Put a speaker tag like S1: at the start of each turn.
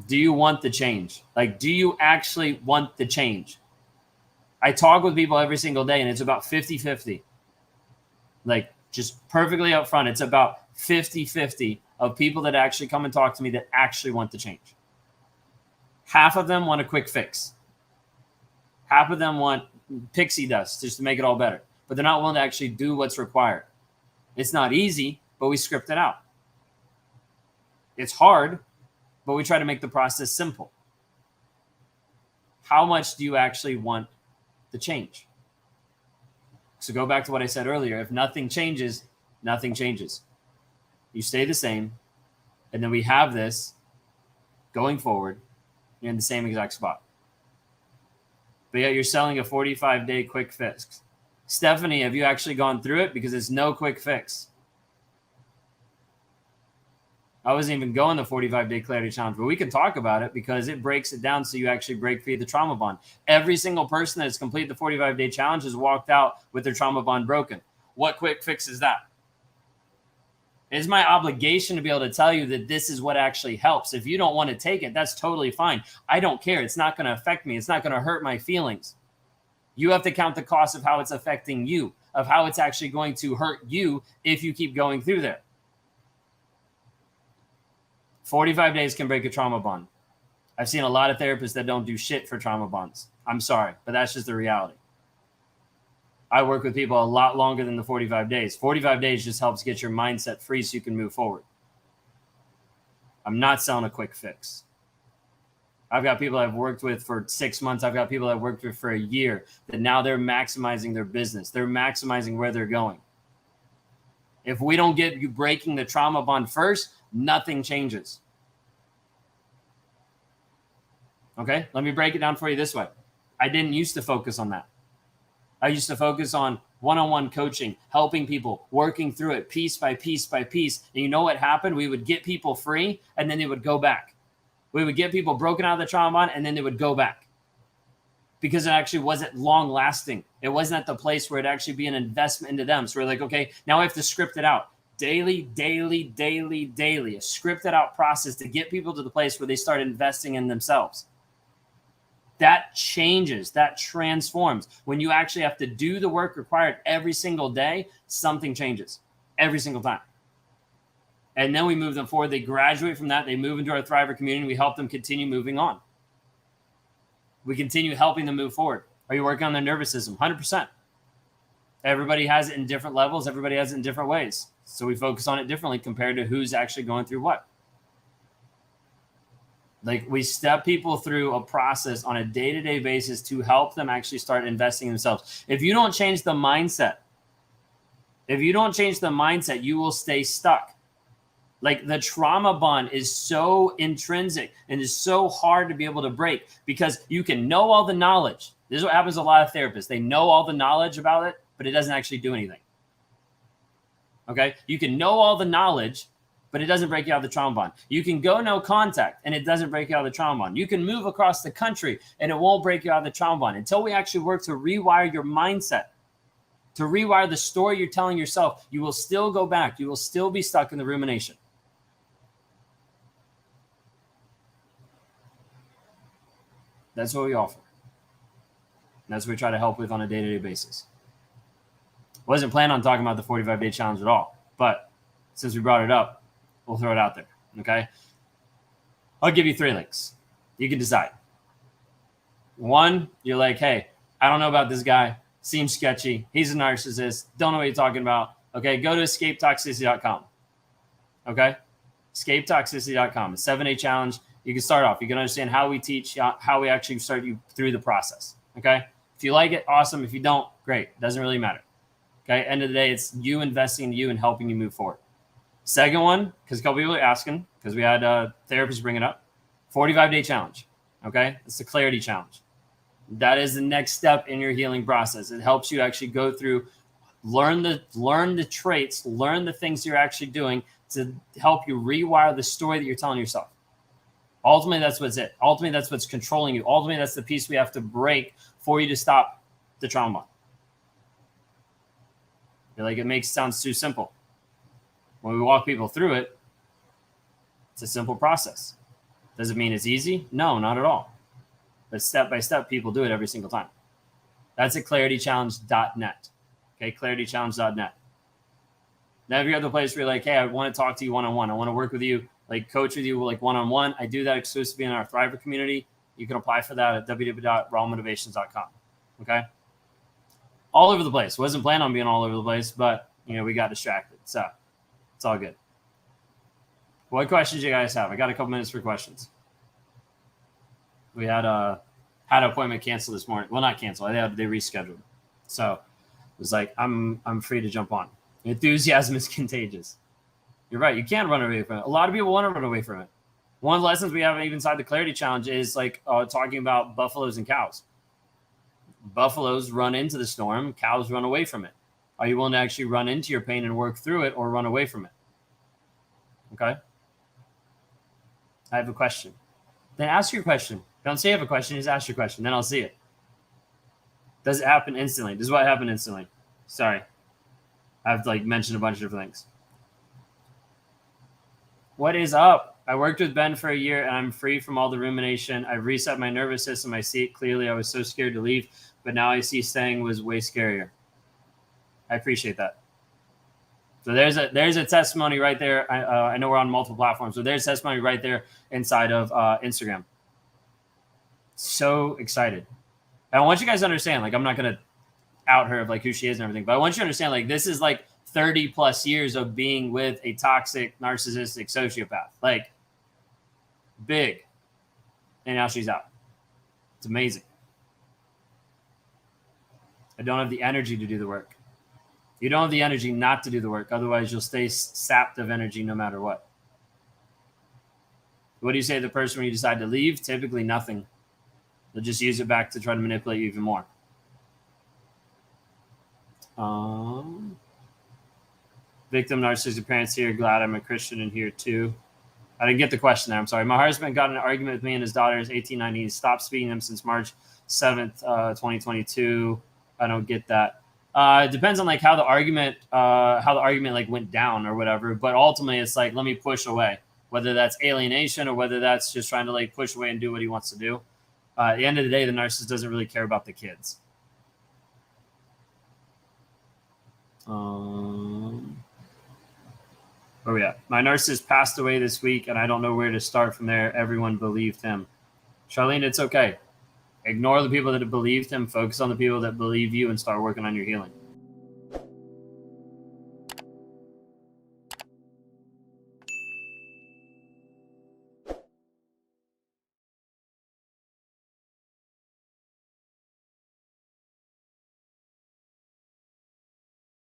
S1: Do you want the change? Like, do you actually want the change? I talk with people every single day, and it's about 50-50. Like, just perfectly upfront, it's about 50-50 of people that actually come and talk to me that actually want the change. Half of them want a quick fix. Half of them want pixie dust just to make it all better. But they're not willing to actually do what's required. It's not easy, but we script it out. It's hard, but we try to make the process simple. How much do you actually want the change? So go back to what I said earlier. If nothing changes, nothing changes. You stay the same, and then we have this going forward. You're in the same exact spot. But yet you're selling a 45-day quick fix. Stephanie, have you actually gone through it? Because it's no quick fix. I wasn't even going the 45-day clarity challenge, but we can talk about it because it breaks it down so you actually break free of the trauma bond. Every single person that has completed the 45-day challenge has walked out with their trauma bond broken. What quick fix is that? It's my obligation to be able to tell you that this is what actually helps. If you don't want to take it, that's totally fine. I don't care. It's not going to affect me. It's not going to hurt my feelings. You have to count the cost of how it's affecting you, of how it's actually going to hurt you if you keep going through there. 45 days can break a trauma bond. I've seen a lot of therapists that don't do shit for trauma bonds. I'm sorry, but that's just the reality. I work with people a lot longer than the 45 days. 45 days just helps get your mindset free so you can move forward. I'm not selling a quick fix. I've got people I've worked with for 6 months. I've got people I've worked with for a year that now they're maximizing their business. They're maximizing where they're going. If we don't get you breaking the trauma bond first, nothing changes. Okay, let me break it down for you this way. I didn't used to focus on that. I used to focus on one-on-one coaching, helping people, working through it piece by piece by piece. And you know what happened? We would get people free, and then they would go back. We would get people broken out of the trauma bond, and then they would go back. Because it actually wasn't long-lasting. It wasn't at the place where it'd actually be an investment into them. So we're like, okay, now I have to script it out. Daily, daily, daily, daily. A scripted out process to get people to the place where they start investing in themselves. That changes, that transforms. When you actually have to do the work required every single day, something changes every single time. And then we move them forward. They graduate from that. They move into our Thriver community. We help them continue moving on. We continue helping them move forward. Are you working on their nervous system? 100%. Everybody has it in different levels. Everybody has it in different ways. So we focus on it differently compared to who's actually going through what. Like, we step people through a process on a day-to-day basis to help them actually start investing in themselves. If you don't change the mindset, you will stay stuck. Like, the trauma bond is so intrinsic and is so hard to be able to break because you can know all the knowledge. This is what happens to a lot of therapists. They know all the knowledge about it, but it doesn't actually do anything. Okay? You can know all the knowledge, but it doesn't break you out of the trauma bond. You can go no contact, and it doesn't break you out of the trauma bond. You can move across the country, and it won't break you out of the trauma bond until we actually work to rewire your mindset, to rewire the story you're telling yourself. You will still go back. You will still be stuck in the rumination. That's what we offer. That's what we try to help with on a day-to-day basis. Wasn't planning on talking about the 45-day challenge at all, but since we brought it up, we'll throw it out there, okay? I'll give you 3 links. You can decide. 1, you're like, hey, I don't know about this guy. Seems sketchy. He's a narcissist. Don't know what you're talking about. Okay, go to escapetoxicity.com. Okay? Escapetoxicity.com. A 7-day challenge. You can start off. You can understand how we teach, how we actually start you through the process. Okay? If you like it, awesome. If you don't, great. Doesn't really matter. Okay? End of the day, it's you investing in you and helping you move forward. Second one, because a couple people are asking, because we had therapists bring it up, 45-day challenge. Okay? It's the clarity challenge. That is the next step in your healing process. It helps you actually go through, learn the traits, learn the things you're actually doing to help you rewire the story that you're telling yourself. Ultimately, that's what's it. Ultimately, that's what's controlling you. Ultimately, that's the piece we have to break for you to stop the trauma. You're like, it sounds too simple. When we walk people through it, it's a simple process. Does it mean it's easy? No, not at all. But step by step, people do it every single time. That's at claritychallenge.net. Okay, claritychallenge.net. Now, every other place where you're like, hey, I want to talk to you one-on-one. I want to work with you, like coach with you, like one-on-one. I do that exclusively in our Thriver community. You can apply for that at www.rawmotivations.com. Okay? All over the place. Wasn't planning on being all over the place, but, we got distracted. So it's all good. What questions do you guys have? I got a couple minutes for questions. We had an appointment canceled this morning. Well, not canceled. They rescheduled. So it was like, I'm free to jump on. Enthusiasm is contagious. You're right. You can't run away from it. A lot of people want to run away from it. One of the lessons we have even inside the Clarity Challenge is like talking about buffaloes and cows. Buffaloes run into the storm. Cows run away from it. Are you willing to actually run into your pain and work through it, or run away from it? Okay. I have a question. Then ask your question. Don't say I have a question. Just ask your question. Then I'll see it. Does it happen instantly? This is what happened instantly. Sorry. I've mentioned a bunch of different things. What is up? I worked with Ben for a year and I'm free from all the rumination. I've reset my nervous system. I see it clearly. I was so scared to leave, but now I see staying was way scarier. I appreciate that. So there's a testimony right there. I know we're on multiple platforms, so there's testimony right there inside of Instagram. So excited. And I want you guys to understand, I'm not going to out her of who she is and everything, but I want you to understand, this is 30 plus years of being with a toxic, narcissistic sociopath, big. And now she's out. It's amazing. I don't have the energy to do the work. You don't have the energy not to do the work. Otherwise, you'll stay sapped of energy no matter what. What do you say to the person when you decide to leave? Typically nothing. They'll just use it back to try to manipulate you even more. Victim narcissistic parents here. Glad I'm a Christian in here too. I didn't get the question there. I'm sorry. My husband got in an argument with me and his daughter is 18, 19. He stopped speaking to him since March 7th, 2022. I don't get that. It depends on how the argument went down or whatever. But ultimately, it's let me push away. Whether that's alienation or whether that's just trying to push away and do what he wants to do. At the end of the day, the narcissist doesn't really care about the kids. Where we at? My narcissist passed away this week, and I don't know where to start from there. Everyone believed him. Charlene, it's okay. Ignore the people that have believed him. Focus on the people that believe you and start working on your healing.